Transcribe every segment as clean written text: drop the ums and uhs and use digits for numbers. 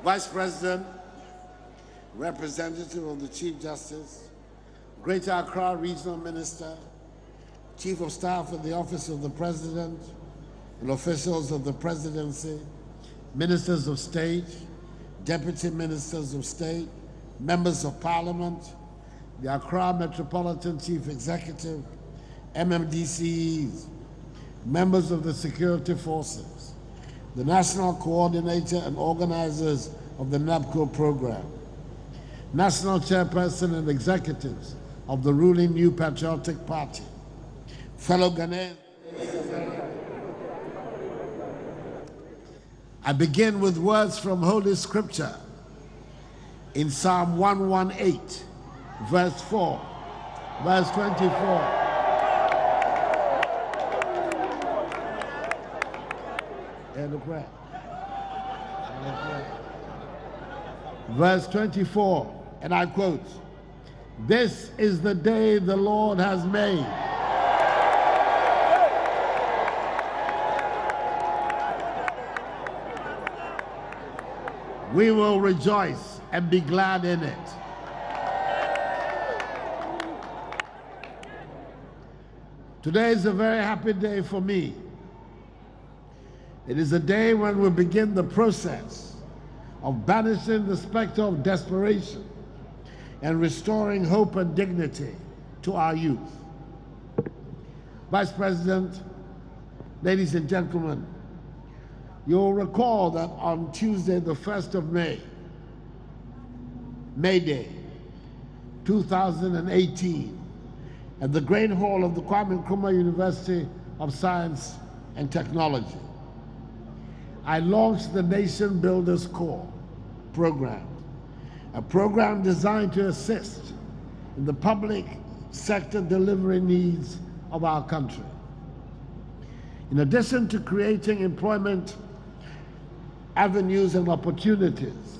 Vice President, Representative of the Chief Justice, Greater Accra Regional Minister, Chief of Staff at the Office of the President, and officials of the Presidency, Ministers of State, Deputy Ministers of State, Members of Parliament, the Accra Metropolitan Chief Executive, MMDCEs, members of the security forces, the national coordinator and organizers of the NABCO program, national chairperson and executives of the ruling New Patriotic Party, fellow Ghanaians. I begin with words from Holy Scripture in Psalm 118, verse 4, verse 24. Verse 24, and I quote, "This is the day the Lord has made. We will rejoice and be glad in it." Today is a very happy day for me. It is a day when we begin the process of banishing the specter of desperation and restoring hope and dignity to our youth. Vice President, ladies and gentlemen, you'll recall that on Tuesday, the 1st of May, May Day, 2018, at the Great Hall of the Kwame Nkrumah University of Science and Technology, I launched the Nation Builders Corps program, a program designed to assist in the public sector delivery needs of our country. In addition to creating employment avenues and opportunities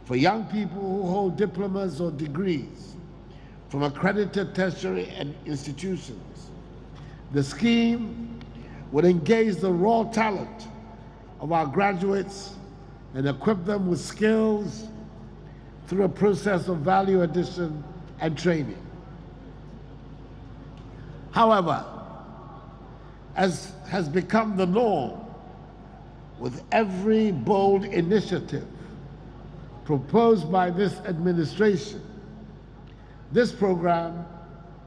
for young people who hold diplomas or degrees from accredited tertiary institutions, the scheme would engage the raw talent of our graduates and equip them with skills through a process of value addition and training. However, as has become the norm with every bold initiative proposed by this administration, this program,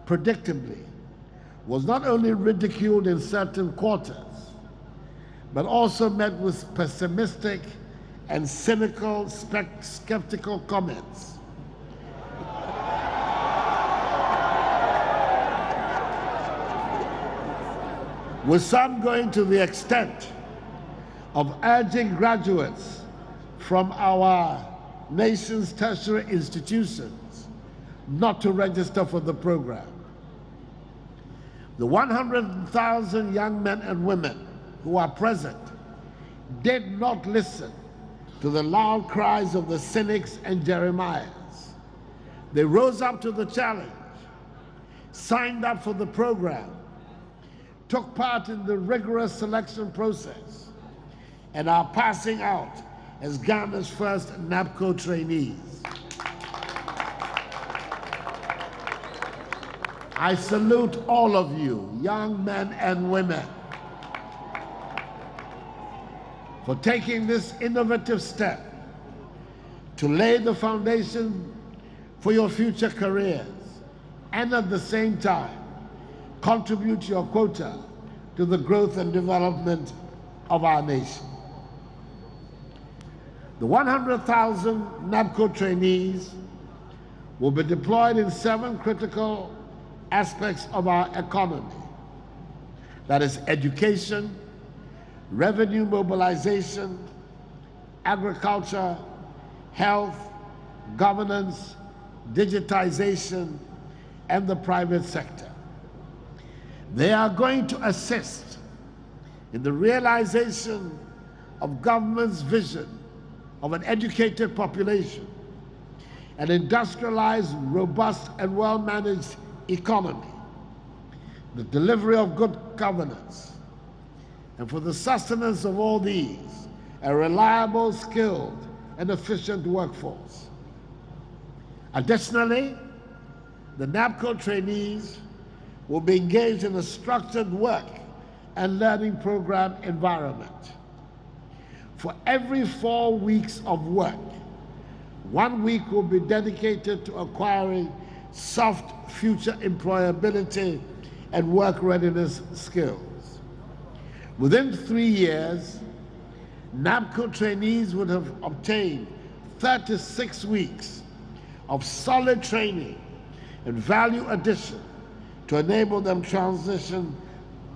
predictably, was not only ridiculed in certain quarters, but also met with pessimistic and cynical, skeptical comments. With some going to the extent of urging graduates from our nation's tertiary institutions not to register for the program. The 100,000 young men and women who are present did not listen to the loud cries of the cynics and Jeremiahs. They rose up to the challenge, signed up for the program, took part in the rigorous selection process, and are passing out as Ghana's first NABCO trainees. I salute all of you, young men and women, for taking this innovative step to lay the foundation for your future careers and at the same time contribute your quota to the growth and development of our nation. The 100,000 NABCO trainees will be deployed in 7 critical aspects of our economy. That is education, revenue mobilization, agriculture, health, governance, digitization, and the private sector. They are going to assist in the realization of government's vision of an educated population, an industrialized, robust, and well-managed economy, the delivery of good governance, and for the sustenance of all these, a reliable, skilled, and efficient workforce. Additionally, the NABCO trainees will be engaged in a structured work and learning program environment. For every 4 weeks of work, 1 week will be dedicated to acquiring soft future employability and work readiness skills. Within 3 years, NABCO trainees would have obtained 36 weeks of solid training and value addition to enable them transition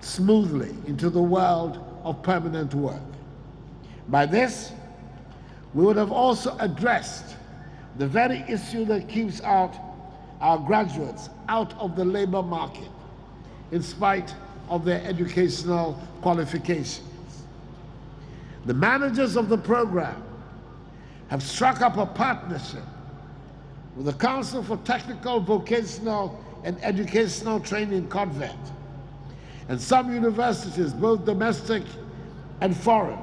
smoothly into the world of permanent work. By this, we would have also addressed the very issue that keeps our graduates out of the labor market in spite of their educational qualifications. The managers of the program have struck up a partnership with the Council for Technical, Vocational, and Educational Training, COTVET, and some universities, both domestic and foreign,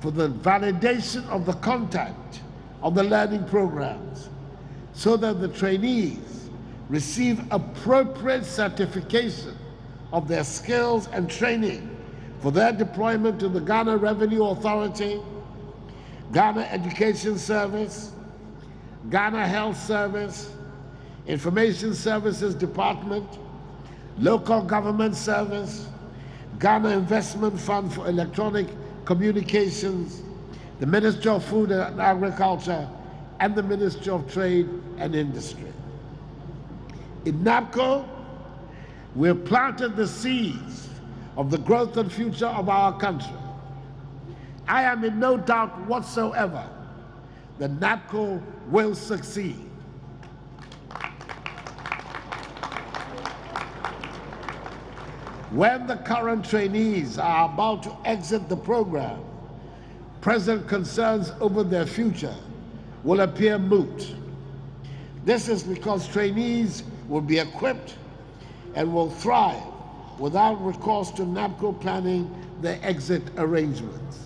for the validation of the content of the learning programs so that the trainees receive appropriate certification of their skills and training for their deployment to the Ghana Revenue Authority, Ghana Education Service, Ghana Health Service, Information Services Department, Local Government Service, Ghana Investment Fund for Electronic Communications, the Ministry of Food and Agriculture, and the Ministry of Trade and Industry. In NABCO, we have planted the seeds of the growth and future of our country. I am in no doubt whatsoever that NABCO will succeed. When the current trainees are about to exit the program, present concerns over their future will appear moot. This is because trainees will be equipped and will thrive without recourse to NABCO planning their exit arrangements.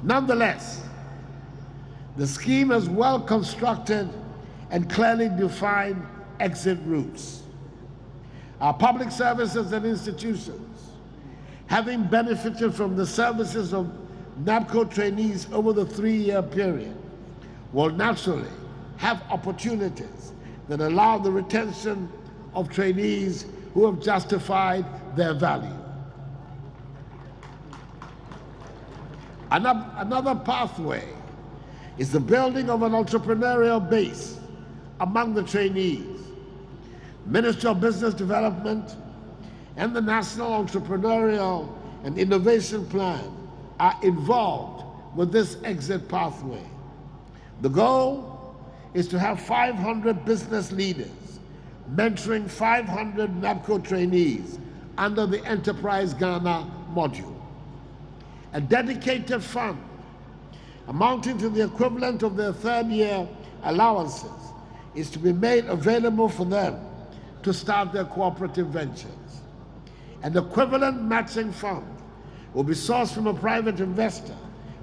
Nonetheless, the scheme has well constructed and clearly defined exit routes. Our public services and institutions, having benefited from the services of NABCO trainees over the 3-year period, will naturally have opportunities that allow the retention of trainees who have justified their value. Another pathway is the building of an entrepreneurial base among the trainees. Ministry of Business Development and the National Entrepreneurial and Innovation Plan are involved with this exit pathway. The goal is to have 500 business leaders mentoring 500 NABCO trainees under the Enterprise Ghana module. A dedicated fund amounting to the equivalent of their 3rd-year allowances is to be made available for them to start their cooperative ventures. An equivalent matching fund will be sourced from a private investor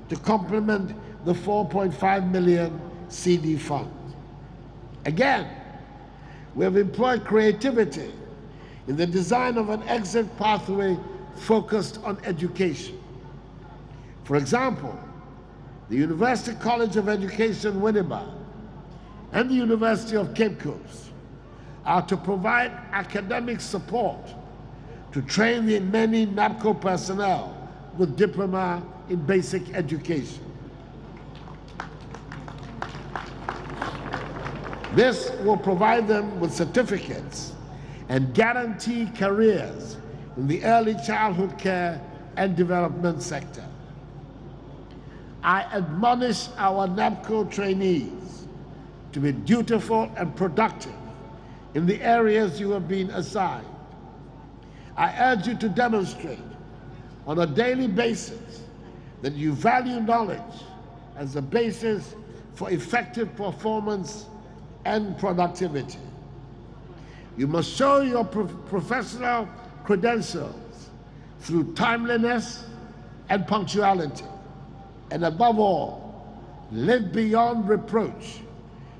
to complement the 4.5 million CD fund. Again, we have employed creativity in the design of an exit pathway focused on education. For example, the University College of Education, Winneba, and the University of Cape Coast are to provide academic support to train the many NABCO personnel with diploma in basic education. This will provide them with certificates and guarantee careers in the early childhood care and development sector. I admonish our NABCO trainees to be dutiful and productive in the areas you have been assigned. I urge you to demonstrate on a daily basis that you value knowledge as a basis for effective performance and productivity. You must show your professional credentials through timeliness and punctuality, and above all, live beyond reproach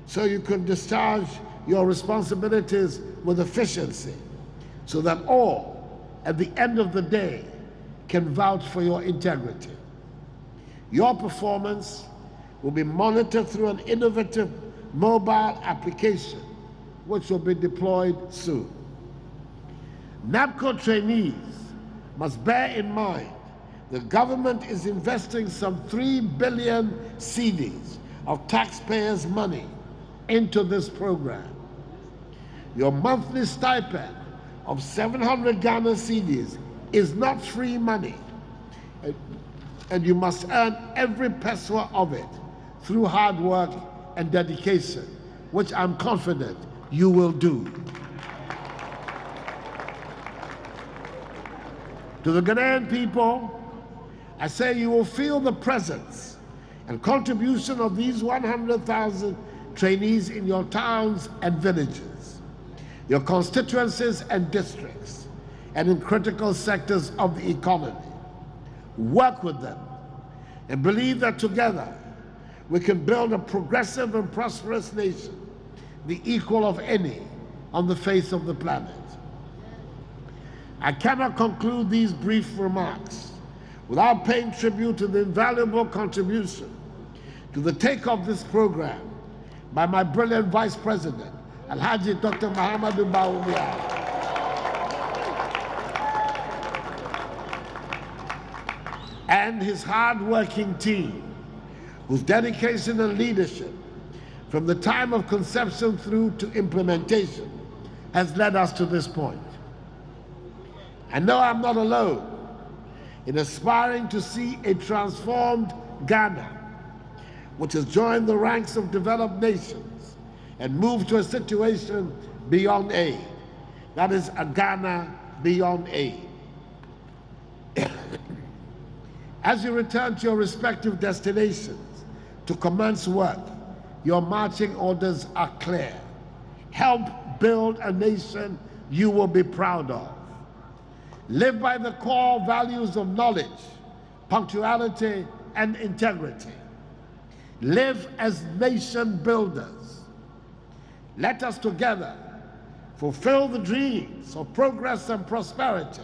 so you can discharge your responsibilities with efficiency, so that all, at the end of the day, can vouch for your integrity. Your performance will be monitored through an innovative mobile application, which will be deployed soon. NABCO trainees must bear in mind the government is investing some 3 billion cedis of taxpayers' money into this program. Your monthly stipend of 700 Ghana cedis is not free money, and you must earn every peso of it through hard work and dedication, which I'm confident you will do. To the Ghanaian people, I say you will feel the presence and contribution of these 100,000 trainees in your towns and villages, your constituencies and districts, and in critical sectors of the economy. Work with them and believe that together we can build a progressive and prosperous nation, the equal of any on the face of the planet. I cannot conclude these brief remarks without paying tribute to the invaluable contribution to the take of this program by my brilliant Vice President, Alhaji Dr. Mahamadou Bawumia, and his hard-working team, whose dedication and leadership from the time of conception through to implementation has led us to this point. I know I'm not alone in aspiring to see a transformed Ghana, which has joined the ranks of developed nations and moved to a situation beyond aid. That is a Ghana beyond aid. As you return to your respective destinations to commence work, your marching orders are clear. Help build a nation you will be proud of. Live by the core values of knowledge, punctuality, and integrity. Live as nation builders. Let us together fulfill the dreams of progress and prosperity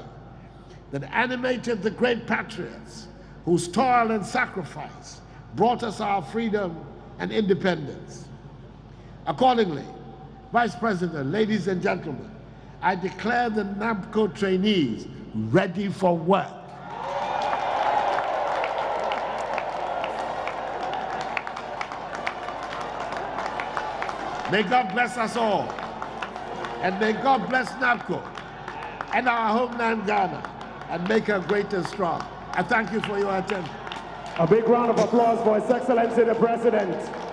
that animated the great patriots whose toil and sacrifice brought us our freedom and independence. Accordingly, Vice President, ladies and gentlemen, I declare the NABCO trainees ready for work. May God bless us all, and may God bless NABCO and our homeland Ghana, and make her great and strong. I thank you for your attention. A big round of applause for His Excellency the President.